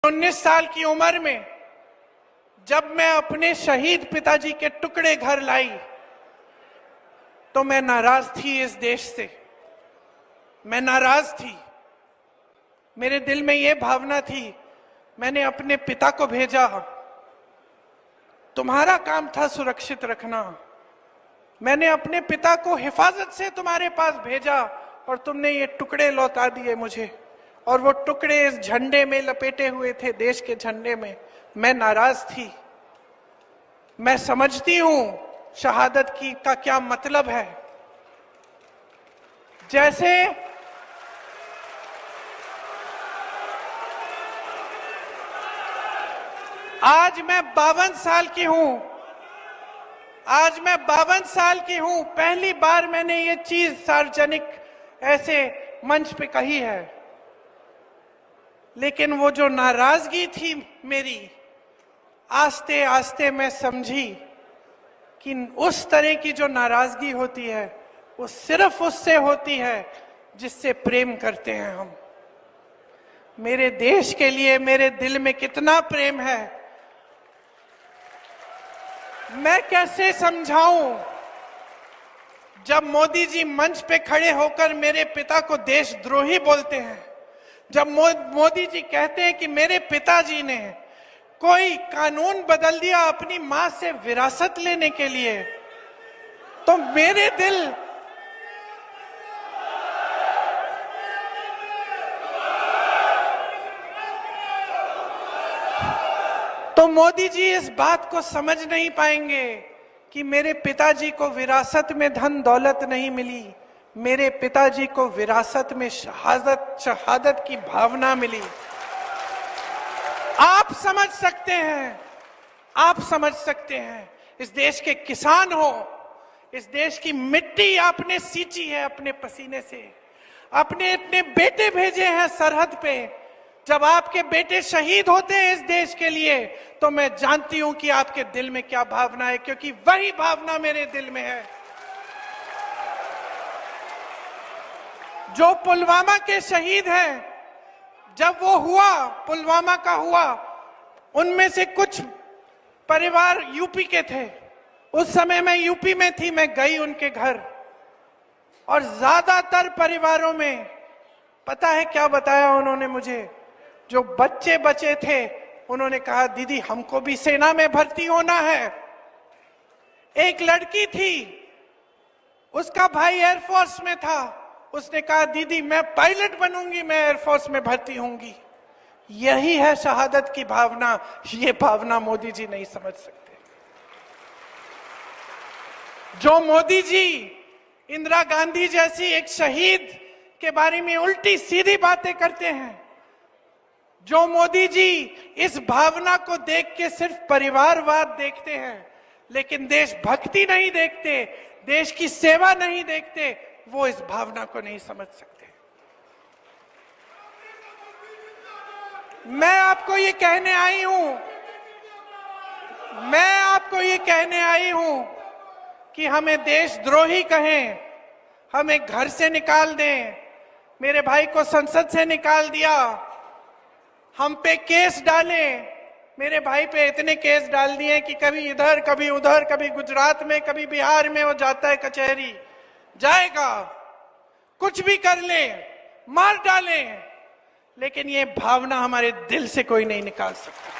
19 साल की उम्र में जब मैं अपने शहीद पिताजी के टुकड़े घर लाई तो मैं नाराज थी इस देश से। मैं नाराज थी। मेरे दिल में यह भावना थी, मैंने अपने पिता को भेजा, तुम्हारा काम था सुरक्षित रखना। मैंने अपने पिता को हिफाजत से तुम्हारे पास भेजा और तुमने ये टुकड़े लौटा दिए मुझे, और वो टुकड़े इस झंडे में लपेटे हुए थे, देश के झंडे में। मैं नाराज थी। मैं समझती हूं शहादत की का क्या मतलब है। जैसे आज मैं 52 साल की हूं, आज मैं 52 साल की हूं, पहली बार मैंने ये चीज सार्वजनिक ऐसे मंच पे कही है। लेकिन वो जो नाराजगी थी मेरी, आस्ते आस्ते मैं समझी कि उस तरह की जो नाराजगी होती है वो सिर्फ उससे होती है जिससे प्रेम करते हैं हम। मेरे देश के लिए मेरे दिल में कितना प्रेम है, मैं कैसे समझाऊं। जब मोदी जी मंच पे खड़े होकर मेरे पिता को देशद्रोही बोलते हैं, जब मोदी जी कहते हैं कि मेरे पिताजी ने कोई कानून बदल दिया अपनी मां से विरासत लेने के लिए, तो मेरे दिल तो मोदी जी इस बात को समझ नहीं पाएंगे कि मेरे पिताजी को विरासत में धन दौलत नहीं मिली, मेरे पिताजी को विरासत में शहादत की भावना मिली। आप समझ सकते हैं, आप समझ सकते हैं। इस देश के किसान हो, इस देश की मिट्टी आपने सींची है अपने पसीने से, अपने इतने बेटे भेजे हैं सरहद पे। जब आपके बेटे शहीद होते हैं इस देश के लिए, तो मैं जानती हूं कि आपके दिल में क्या भावना है, क्योंकि वही भावना मेरे दिल में है। जो पुलवामा के शहीद हैं, जब वो हुआ, पुलवामा का हुआ, उनमें से कुछ परिवार यूपी के थे। उस समय मैं यूपी में थी, मैं गई उनके घर, और ज्यादातर परिवारों में पता है क्या बताया उन्होंने मुझे? जो बच्चे बचे थे उन्होंने कहा, दीदी हमको भी सेना में भर्ती होना है। एक लड़की थी, उसका भाई एयरफोर्स में था, उसने कहा दीदी मैं पायलट बनूंगी, मैं एयरफोर्स में भर्ती होंगी। यही है शहादत की भावना। ये भावना मोदी जी नहीं समझ सकते। जो मोदी जी इंदिरा गांधी जैसी एक शहीद के बारे में उल्टी सीधी बातें करते हैं, जो मोदी जी इस भावना को देख के सिर्फ परिवारवाद देखते हैं लेकिन देशभक्ति नहीं देखते, देश की सेवा नहीं देखते, वो इस भावना को नहीं समझ सकते। मैं आपको ये कहने आई हूं, मैं आपको ये कहने आई हूं कि हमें देशद्रोही कहें, हमें घर से निकाल दें। मेरे भाई को संसद से निकाल दिया, हम पे केस डाले। मेरे भाई पे इतने केस डाल दिए कि कभी इधर कभी उधर, कभी गुजरात में कभी बिहार में वो जाता है कचहरी, जाएगा, कुछ भी कर ले, मार डाले, लेकिन ये भावना हमारे दिल से कोई नहीं निकाल सकता।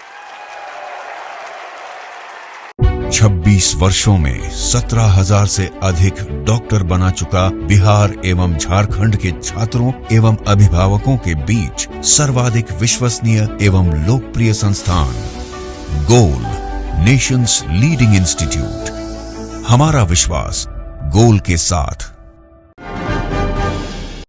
26 वर्षों में 17,000 से अधिक डॉक्टर बना चुका बिहार एवं झारखंड के छात्रों एवं अभिभावकों के बीच सर्वाधिक विश्वसनीय एवं लोकप्रिय संस्थान गोल, नेशंस लीडिंग इंस्टीट्यूट। हमारा विश्वास गोल के साथ।